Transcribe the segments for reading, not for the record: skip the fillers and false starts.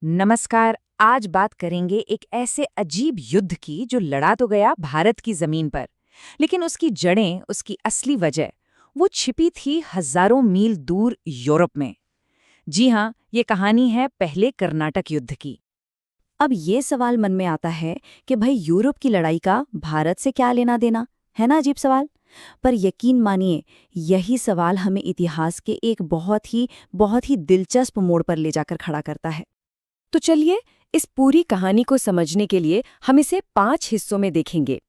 नमस्कार। आज बात करेंगे एक ऐसे अजीब युद्ध की जो लड़ा तो गया भारत की जमीन पर, लेकिन उसकी जड़ें, उसकी असली वजह, वो छिपी थी हजारों मील दूर यूरोप में। जी हाँ, ये कहानी है पहले कर्नाटक युद्ध की। अब ये सवाल मन में आता है कि भाई यूरोप की लड़ाई का भारत से क्या लेना देना, है ना अजीब सवाल। पर यकीन मानिए, यही सवाल हमें इतिहास के एक बहुत ही दिलचस्प मोड़ पर ले जाकर खड़ा करता है। तो चलिए, इस पूरी कहानी को समझने के लिए हम इसे 5 हिस्सों में देखेंगे।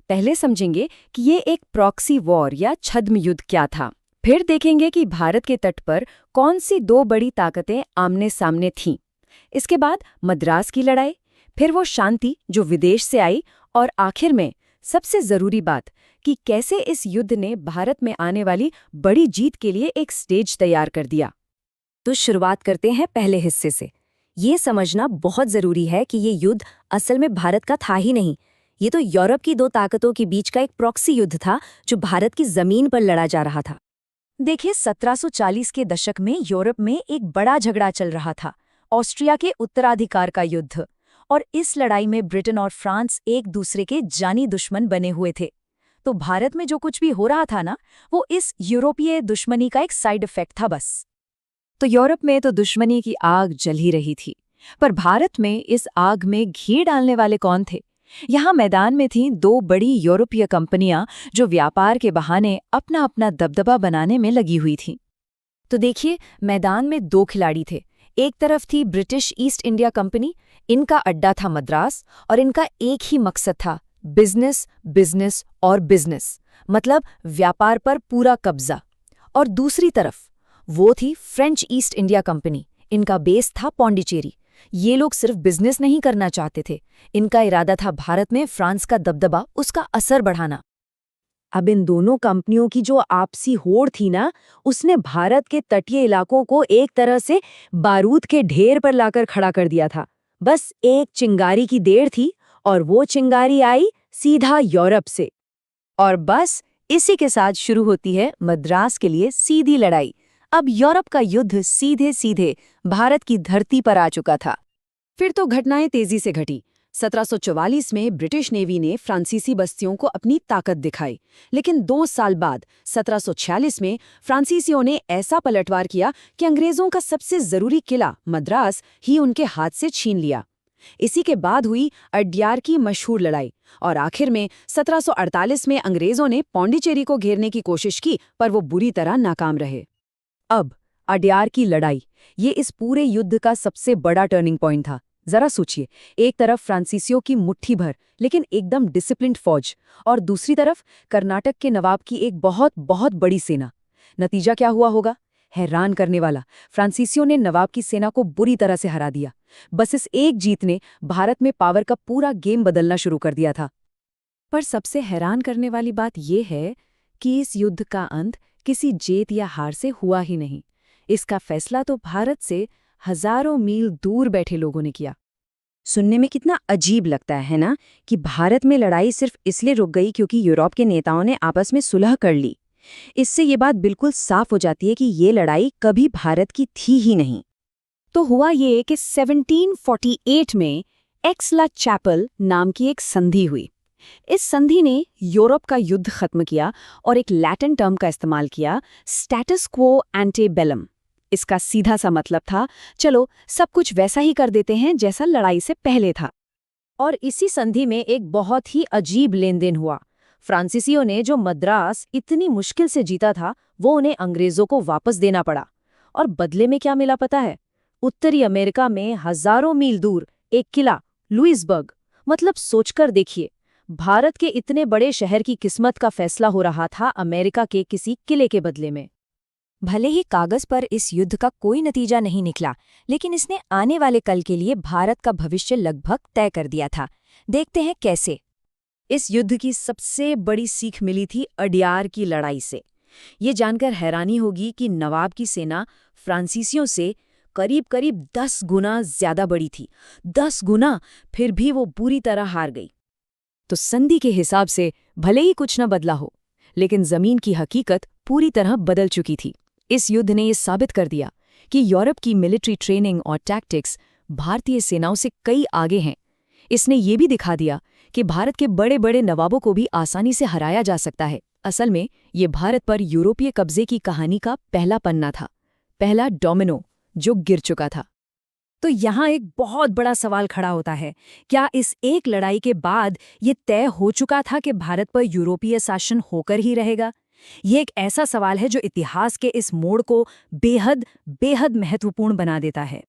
पहले समझेंगे कि ये एक प्रॉक्सी वॉर या छद्म युद्ध क्या था। फिर देखेंगे कि भारत के तट पर कौन सी दो बड़ी ताकतें आमने सामने थीं। इसके बाद मद्रास की लड़ाई, फिर वो शांति जो विदेश से आई, और आखिर में सबसे जरूरी बात कि कैसे इस युद्ध ने भारत में आने वाली बड़ी जीत के लिए एक स्टेज तैयार कर दिया। तो शुरुआत करते हैं पहले हिस्से से। ये समझना बहुत जरूरी है कि ये युद्ध असल में भारत का था ही नहीं। ये तो यूरोप की दो ताकतों के बीच का एक प्रॉक्सी युद्ध था जो भारत की जमीन पर लड़ा जा रहा था। देखिए, 1740 के दशक में यूरोप में एक बड़ा झगड़ा चल रहा था, ऑस्ट्रिया के उत्तराधिकार का युद्ध। और इस लड़ाई में ब्रिटेन और फ्रांस एक दूसरे के जानी दुश्मन बने हुए थे। तो भारत में जो कुछ भी हो रहा था ना, वो इस यूरोपीय दुश्मनी का एक साइड इफेक्ट था बस। तो यूरोप में तो दुश्मनी की आग जल ही रही थी, पर भारत में इस आग में घी डालने वाले कौन थे? यहाँ मैदान में थीं दो बड़ी यूरोपीय कंपनियां जो व्यापार के बहाने अपना अपना दबदबा बनाने में लगी हुई थीं। तो देखिए, मैदान में दो खिलाड़ी थे। एक तरफ थी ब्रिटिश ईस्ट इंडिया कंपनी, इनका अड्डा था मद्रास, और इनका एक ही मकसद था बिजनेस, बिजनेस और बिजनेस, मतलब व्यापार पर पूरा कब्जा। और दूसरी तरफ वो थी फ्रेंच ईस्ट इंडिया कंपनी, इनका बेस था पौंडीचेरी। ये लोग सिर्फ बिजनेस नहीं करना चाहते थे, इनका इरादा था भारत में फ्रांस का दबदबा, उसका असर बढ़ाना। अब इन दोनों कंपनियों की जो आपसी होड़ थी ना, उसने भारत के तटीय इलाकों को एक तरह से बारूद के ढेर पर लाकर खड़ा कर दिया था। बस एक चिंगारी की देर थी और वो चिंगारी आई सीधा यूरोप से। और बस इसी के साथ शुरू होती है मद्रास के लिए सीधी लड़ाई। अब यूरोप का युद्ध सीधे सीधे भारत की धरती पर आ चुका था। फिर तो घटनाएं तेजी से घटी। 1744 में ब्रिटिश नेवी ने फ्रांसीसी बस्तियों को अपनी ताकत दिखाई, लेकिन 2 साल बाद 1746 में फ्रांसीसियों ने ऐसा पलटवार किया कि अंग्रेजों का सबसे जरूरी किला मद्रास ही उनके हाथ से छीन लिया। इसी के बाद हुई अड्यार की मशहूर लड़ाई, और आखिर में 1748 में अंग्रेजों ने पौंडीचेरी को घेरने की कोशिश की, पर वो बुरी तरह नाकाम रहे। अब अड्यार की लड़ाई, ये इस पूरे युद्ध का सबसे बड़ा टर्निंग पॉइंट था। जरा सोचिए, एक तरफ फ्रांसीसियों की मुट्ठी भर लेकिन एकदम डिसिप्लिन्ड फौज, और दूसरी तरफ कर्नाटक के नवाब की एक बहुत बहुत बड़ी सेना। नतीजा क्या हुआ होगा? हैरान करने वाला। फ्रांसीसियों ने नवाब की सेना को बुरी तरह से हरा दिया। बस इस एक जीत ने भारत में पावर का पूरा गेम बदलना शुरू कर दिया था। पर सबसे हैरान करने वाली बात यह है कि इस युद्ध का अंत किसी जीत या हार से हुआ ही नहीं। इसका फैसला तो भारत से हजारों मील दूर बैठे लोगों ने किया। सुनने में कितना अजीब लगता है ना, कि भारत में लड़ाई सिर्फ इसलिए रुक गई क्योंकि यूरोप के नेताओं ने आपस में सुलह कर ली। इससे ये बात बिल्कुल साफ हो जाती है कि ये लड़ाई कभी भारत की थी ही नहीं। तो हुआ ये कि 1748 में एक्स-ला-चैपल नाम की एक संधि हुई। इस संधि ने यूरोप का युद्ध खत्म किया और एक लैटिन टर्म का इस्तेमाल किया, स्टेटस क्वो एंटे बेलम। इसका सीधा सा मतलब था, चलो सब कुछ वैसा ही कर देते हैं जैसा लड़ाई से पहले था। और इसी संधि में एक बहुत ही अजीब लेनदेन हुआ। फ्रांसीसियों ने जो मद्रास इतनी मुश्किल से जीता था, वो उन्हें अंग्रेजों को वापस देना पड़ा। और बदले में क्या मिला पता है? उत्तरी अमेरिका में हजारों मील दूर एक किला, लुइसबर्ग। मतलब सोचकर देखिए, भारत के इतने बड़े शहर की किस्मत का फैसला हो रहा था अमेरिका के किसी किले के बदले में। भले ही कागज पर इस युद्ध का कोई नतीजा नहीं निकला, लेकिन इसने आने वाले कल के लिए भारत का भविष्य लगभग तय कर दिया था। देखते हैं कैसे। इस युद्ध की सबसे बड़ी सीख मिली थी अड्यार की लड़ाई से। ये जानकर हैरानी होगी कि नवाब की सेना फ्रांसीसियों से करीब करीब 10 गुना ज्यादा बड़ी थी। 10 गुना, फिर भी वो पूरी तरह हार गई। तो संधि के हिसाब से भले ही कुछ न बदला हो, लेकिन जमीन की हकीकत पूरी तरह बदल चुकी थी। इस युद्ध ने यह साबित कर दिया कि यूरोप की मिलिट्री ट्रेनिंग और टैक्टिक्स भारतीय सेनाओं से कई आगे हैं। इसने ये भी दिखा दिया कि भारत के बड़े बड़े नवाबों को भी आसानी से हराया जा सकता है। असल में ये भारत पर यूरोपीय कब्जे की कहानी का पहला पन्ना था, पहला डोमिनो जो गिर चुका था। तो यहाँ एक बहुत बड़ा सवाल खड़ा होता है, क्या इस एक लड़ाई के बाद ये तय हो चुका था कि भारत पर यूरोपीय शासन होकर ही रहेगा? ये एक ऐसा सवाल है जो इतिहास के इस मोड़ को बेहद बेहद महत्वपूर्ण बना देता है।